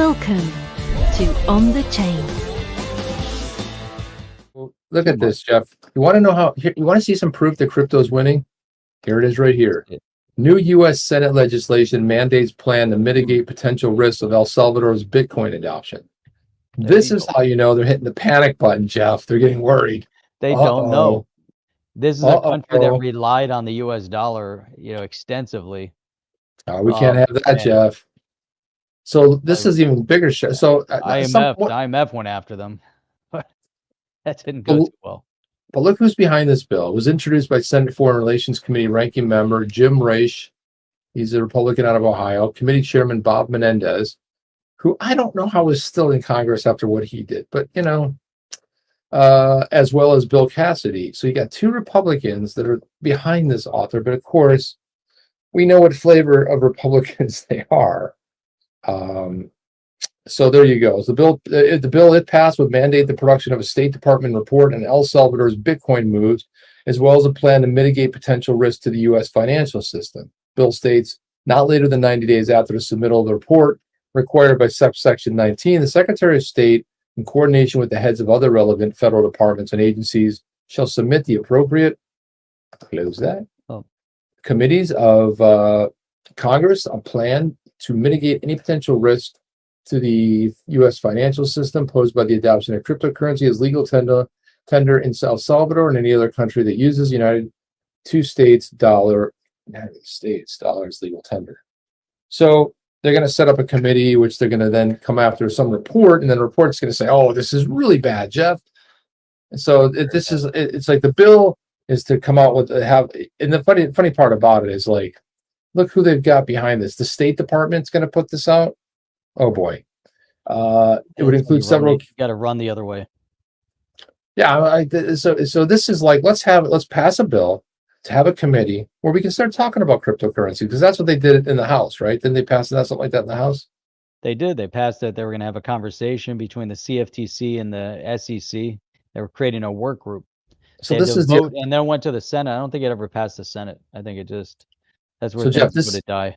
Welcome to On the Chain. Well, look at this, Jeff. You want to know you want to see some proof that crypto is winning? Here it is right here. New U.S. Senate legislation mandates plan to mitigate potential risks of El Salvador's Bitcoin adoption. This is how you know they're hitting the panic button, Jeff. They're getting worried. They don't know. This is a country that relied on the U.S. dollar, extensively. We can't have that, Jeff. So this is even bigger. So IMF went after them. That didn't go too well. But look who's behind this bill. It was introduced by Senate Foreign Relations Committee ranking member Jim Raich. He's a Republican out of Ohio. Committee Chairman Bob Menendez, who I don't know how is still in Congress after what he did, but as well as Bill Cassidy. So you got two Republicans that are behind this author, but of course, we know what flavor of Republicans they are. So there you go. So the bill it passed would mandate the production of a State Department report on El Salvador's Bitcoin moves, as well as a plan to mitigate potential risk to the U.S. financial system. Bill states, not later than 90 days after the submittal of the report, required by subsection 19, the Secretary of State, in coordination with the heads of other relevant federal departments and agencies, shall submit the appropriate, committees of Congress a plan to mitigate any potential risk to the U.S. financial system posed by the adoption of cryptocurrency as legal tender in El Salvador and any other country that uses United States dollar as legal tender. So they're going to set up a committee, which they're going to then come after some report, and then the report's going to say, "Oh, this is really bad, Jeff." And so it's like the bill is to come out with and the funny part about it is like, look who they've got behind this. The State Department's going to put this out. Oh boy, it would include several. You got to run the other way. Yeah, so this is like let's pass a bill to have a committee where we can start talking about cryptocurrency, because that's what they did in the House, right? Didn't they pass something like that in the House? They did. They passed it. They were going to have a conversation between the CFTC and the SEC. They were creating a work group. So this is vote, and then went to the Senate. I don't think it ever passed the Senate. I think that's where Jeff, would it die.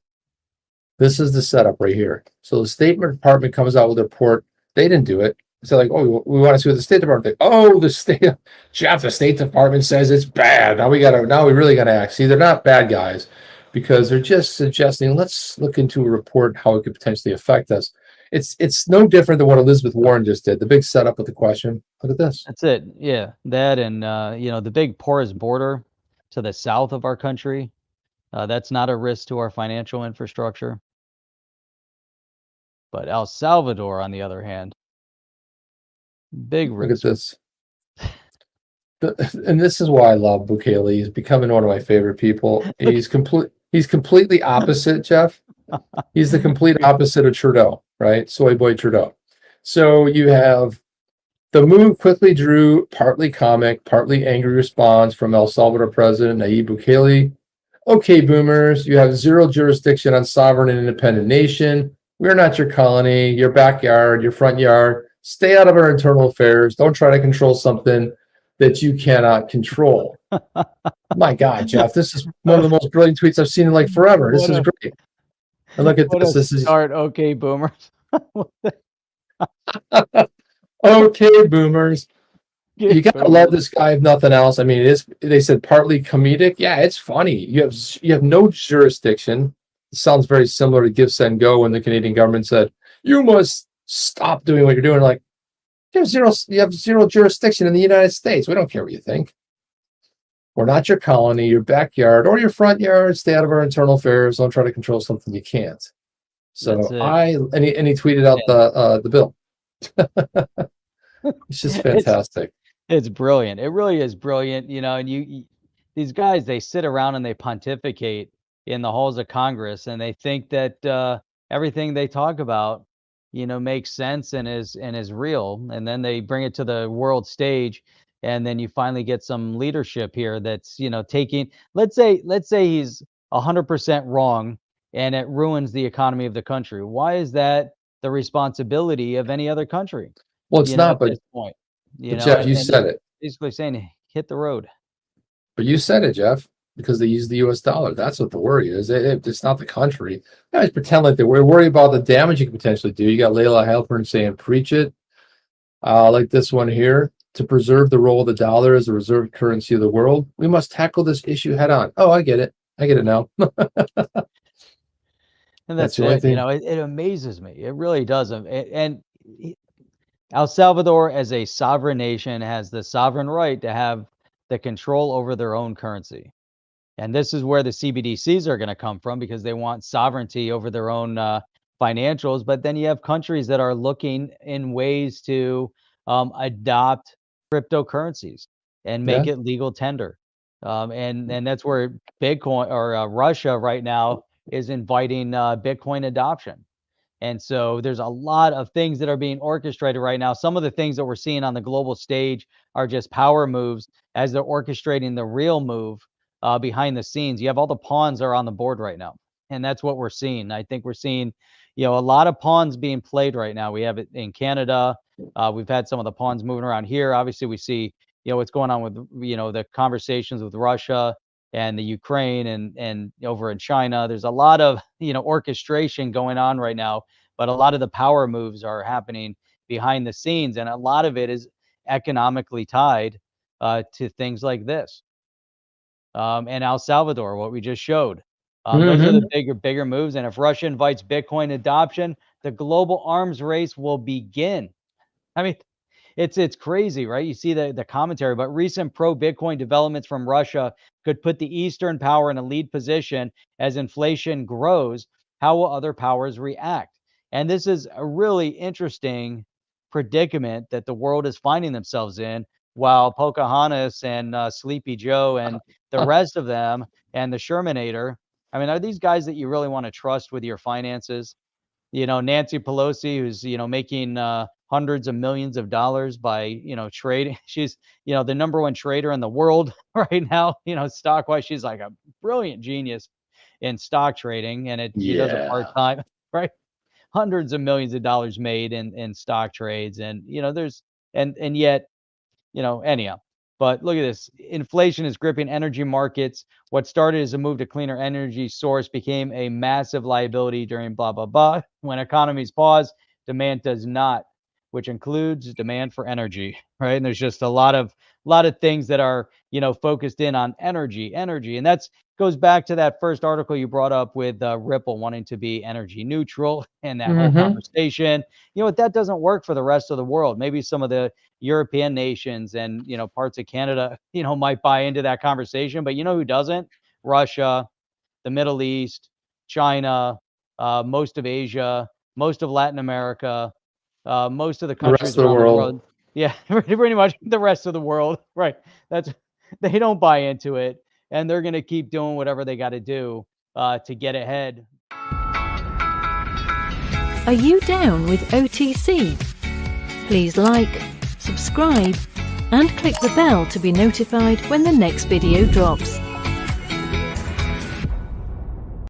This is the setup right here. So the State Department comes out with a report. They didn't do it. So like, oh, we want to see what the State Department thinks. Oh, the State Department says it's bad. Now we really got to act. See, they're not bad guys, because they're just suggesting, let's look into a report, how it could potentially affect us. It's no different than what Elizabeth Warren just did. The big setup with the question. Look at this. That's it. Yeah. That, and the big porous border to the south of our country. That's not a risk to our financial infrastructure. But El Salvador, on the other hand, big risk. Look at this. And this is why I love Bukele. He's becoming one of my favorite people. He's completely opposite, Jeff. He's the complete opposite of Trudeau, right? Soy boy Trudeau. So you have the move quickly drew partly comic, partly angry response from El Salvador President Nayib Bukele. Okay, boomers, you have zero jurisdiction on sovereign and independent nation. We're not your colony, your backyard, your front yard. Stay out of our internal affairs. Don't try to control something that you cannot control. My God, Jeff, this is one of the most brilliant tweets I've seen in like forever. This is great. And look at this. This is start. Okay, boomers. Okay, boomers. You gotta love this guy if nothing else. I mean, they said partly comedic. Yeah, it's funny. You have no jurisdiction. It sounds very similar to Give, Send, Go when the Canadian government said, you must stop doing what you're doing. Like, you have zero jurisdiction in the United States. We don't care what you think. We're not your colony, your backyard, or your front yard. Stay out of our internal affairs. Don't try to control something you can't. So and he tweeted out the bill. It's just fantastic. It's brilliant. It really is brilliant. And these guys, they sit around and they pontificate in the halls of Congress, and they think that everything they talk about, makes sense and is real. And then they bring it to the world stage, and then you finally get some leadership here that's, taking, let's say he's 100% wrong and it ruins the economy of the country. Why is that the responsibility of any other country? Well, it's not, but at this point, Jeff, you said it. Basically saying hit the road. But you said it, Jeff. because they use the U.S. dollar. That's what the worry is. It's not the country. Guys pretend like they worry about the damage you can potentially do. You got Layla Halpern saying, "Preach it." Like this one here. To preserve the role of the dollar as a reserve currency of the world, we must tackle this issue head on. Oh, I get it. I get it now. And That's that's the only it. You thing. know, it amazes me. It really does. And El Salvador, as a sovereign nation, has the sovereign right to have the control over their own currency. And this is where the CBDCs are going to come from because they want sovereignty over their own financials. But then you have countries that are looking in ways to adopt cryptocurrencies and make Yeah. it legal tender. And that's where Bitcoin or Russia right now is inviting Bitcoin adoption. And so there's a lot of things that are being orchestrated right now. Some of the things that we're seeing on the global stage are just power moves as they're orchestrating the real move behind the scenes. You have all the pawns are on the board right now. And that's what we're seeing. I think we're seeing, a lot of pawns being played right now. We have it in Canada. We've had some of the pawns moving around here. Obviously, we see, what's going on with, the conversations with Russia and the Ukraine and over in China. There's a lot of, orchestration going on right now, but a lot of the power moves are happening behind the scenes. And a lot of it is economically tied to things like this. And El Salvador, what we just showed. Those are the Hmm. bigger moves. And if Russia invites Bitcoin adoption, the global arms race will begin. I mean, it's crazy, right? You see the commentary, but recent pro-Bitcoin developments from Russia could put the Eastern power in a lead position as inflation grows. How will other powers react? And this is a really interesting predicament that the world is finding themselves in, while Pocahontas and Sleepy Joe and the rest of them and the Shermanator. I mean, are these guys that you really want to trust with your finances? Nancy Pelosi, who's, making hundreds of millions of dollars by, trading. She's, the number one trader in the world right now, stock wise. She's like a brilliant genius in stock trading. And she does it part Yeah. time, right? Hundreds of millions of dollars made in stock trades. And, and yet, anyhow. But look at this. Inflation is gripping energy markets. What started as a move to cleaner energy source became a massive liability during blah, blah, blah. When economies pause, demand does not, which includes demand for energy, right? And there's just a lot of things that are, focused in on energy. And that's goes back to that first article you brought up with Ripple wanting to be energy neutral and that whole Hmm. conversation. What, that doesn't work for the rest of the world. Maybe some of the European nations and, parts of Canada, might buy into that conversation, but who doesn't? Russia, the Middle East, China, most of Asia, most of Latin America, most of the The rest countries of the around the world. world. Yeah, pretty much the rest of the world, right? That's they don't buy into it, and they're gonna keep doing whatever they got to do to get ahead. Are you down with OTC? Please like, subscribe, and click the bell to be notified when the next video drops.